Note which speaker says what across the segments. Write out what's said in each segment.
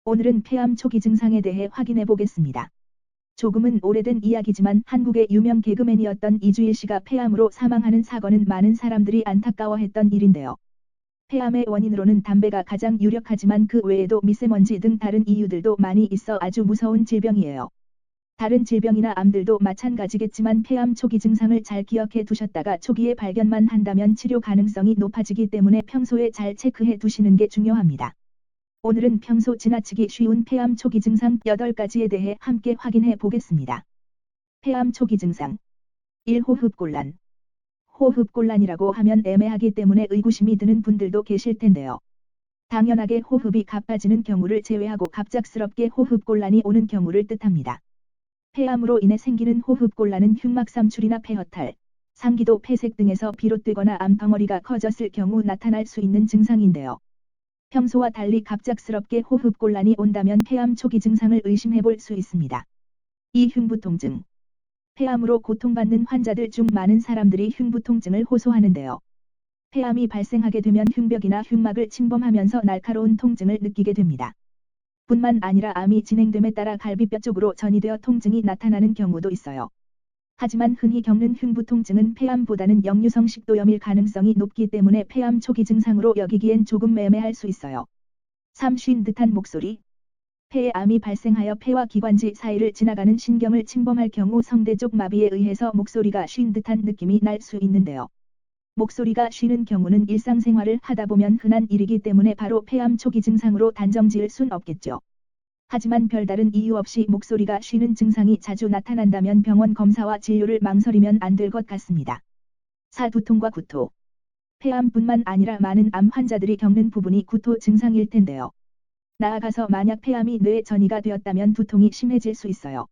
Speaker 1: 오늘은 폐암 초기 증상에 대해 확인해 보겠습니다. 조금은 오래된 이야기지만 한국의 유명 개그맨이었던 이주일 씨가 폐암으로 사망하는 사건은 많은 사람들이 안타까워했던 일인데요. 폐암의 원인으로는 담배가 가장 유력하지만 그 외에도 미세먼지 등 다른 이유들도 많이 있어 아주 무서운 질병이에요. 다른 질병이나 암들도 마찬가지겠지만 폐암 초기 증상을 잘 기억해 두셨다가 초기에 발견만 한다면 치료 가능성이 높아지기 때문에 평소에 잘 체크해 두시는 게 중요합니다. 오늘은 평소 지나치기 쉬운 폐암 초기 증상 8가지에 대해 함께 확인해 보겠습니다. 폐암 초기 증상 1. 호흡곤란. 호흡곤란이라고 하면 애매하기 때문에 의구심이 드는 분들도 계실 텐데요. 당연하게 호흡이 가빠지는 경우를 제외하고 갑작스럽게 호흡곤란이 오는 경우를 뜻합니다. 폐암으로 인해 생기는 호흡곤란은 흉막삼출이나 폐허탈, 상기도 폐색 등에서 비롯되거나 암덩어리가 커졌을 경우 나타날 수 있는 증상인데요. 평소와 달리 갑작스럽게 호흡곤란이 온다면 폐암 초기 증상을 의심해 볼 수 있습니다. 2. 흉부통증. 폐암으로 고통받는 환자들 중 많은 사람들이 흉부통증을 호소하는데요. 폐암이 발생하게 되면 흉벽이나 흉막을 침범하면서 날카로운 통증을 느끼게 됩니다. 뿐만 아니라 암이 진행됨에 따라 갈비뼈 쪽으로 전이되어 통증이 나타나는 경우도 있어요. 하지만 흔히 겪는 흉부통증은 폐암보다는 역류성 식도염일 가능성이 높기 때문에 폐암 초기 증상으로 여기기엔 조금 애매할 수 있어요. 3. 쉰 듯한 목소리. 폐에 암이 발생하여 폐와 기관지 사이를 지나가는 신경을 침범할 경우 성대 쪽 마비에 의해서 목소리가 쉰 듯한 느낌이 날 수 있는데요. 목소리가 쉬는 경우는 일상생활을 하다 보면 흔한 일이기 때문에 바로 폐암 초기 증상으로 단정 지을 순 없겠죠. 하지만 별다른 이유 없이 목소리가 쉬는 증상이 자주 나타난다면 병원 검사와 진료를 망설이면 안 될 것 같습니다. 4. 두통과 구토. 폐암뿐만 아니라 많은 암 환자들이 겪는 부분이 구토 증상일 텐데요. 나아가서 만약 폐암이 뇌에 전이가 되었다면 두통이 심해질 수 있어요.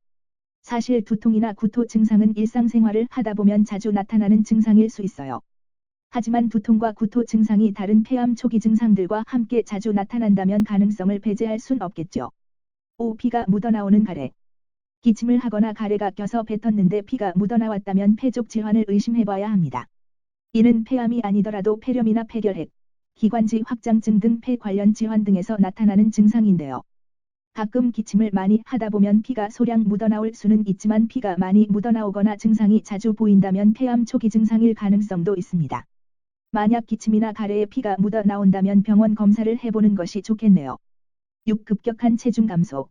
Speaker 1: 사실 두통이나 구토 증상은 일상생활을 하다 보면 자주 나타나는 증상일 수 있어요. 하지만 두통과 구토 증상이 다른 폐암 초기 증상들과 함께 자주 나타난다면 가능성을 배제할 순 없겠죠. 5. 피가 묻어나오는 가래. 기침을 하거나 가래가 껴서 뱉었는데 피가 묻어나왔다면 폐쪽 질환을 의심해봐야 합니다. 이는 폐암이 아니더라도 폐렴이나 폐결핵, 기관지 확장증 등 폐 관련 질환 등에서 나타나는 증상인데요. 가끔 기침을 많이 하다 보면 피가 소량 묻어나올 수는 있지만 피가 많이 묻어나오거나 증상이 자주 보인다면 폐암 초기 증상일 가능성도 있습니다. 만약 기침이나 가래에 피가 묻어나온다면 병원 검사를 해보는 것이 좋겠네요. 6. 급격한 체중 감소.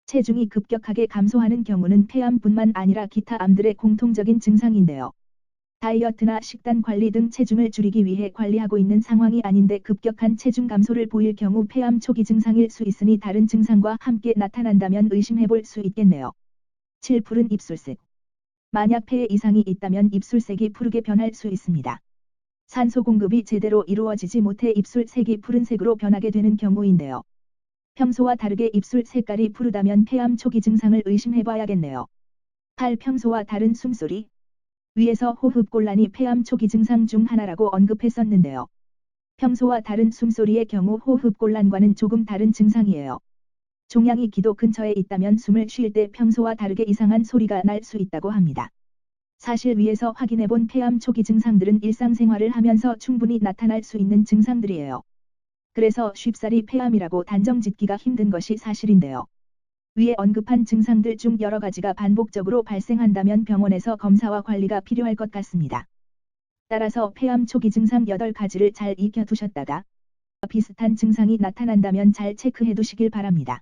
Speaker 1: 체중이 급격하게 감소하는 경우는 폐암뿐만 아니라 기타 암들의 공통적인 증상인데요. 다이어트나 식단 관리 등 체중을 줄이기 위해 관리하고 있는 상황이 아닌데 급격한 체중 감소를 보일 경우 폐암 초기 증상일 수 있으니 다른 증상과 함께 나타난다면 의심해 볼 수 있겠네요. 7. 푸른 입술색. 만약 폐에 이상이 있다면 입술색이 푸르게 변할 수 있습니다. 산소 공급이 제대로 이루어지지 못해 입술색이 푸른색으로 변하게 되는 경우인데요. 평소와 다르게 입술 색깔이 푸르다면 폐암 초기 증상을 의심해봐야겠네요. 8. 평소와 다른 숨소리. 위에서 호흡곤란이 폐암 초기 증상 중 하나라고 언급했었는데요. 평소와 다른 숨소리의 경우 호흡곤란과는 조금 다른 증상이에요. 종양이 기도 근처에 있다면 숨을 쉴 때 평소와 다르게 이상한 소리가 날 수 있다고 합니다. 사실 위에서 확인해본 폐암 초기 증상들은 일상생활을 하면서 충분히 나타날 수 있는 증상들이에요. 그래서 쉽사리 폐암이라고 단정짓기가 힘든 것이 사실인데요. 위에 언급한 증상들 중 여러 가지가 반복적으로 발생한다면 병원에서 검사와 관리가 필요할 것 같습니다. 따라서 폐암 초기 증상 8가지를 잘 익혀두셨다가 비슷한 증상이 나타난다면 잘 체크해 두시길 바랍니다.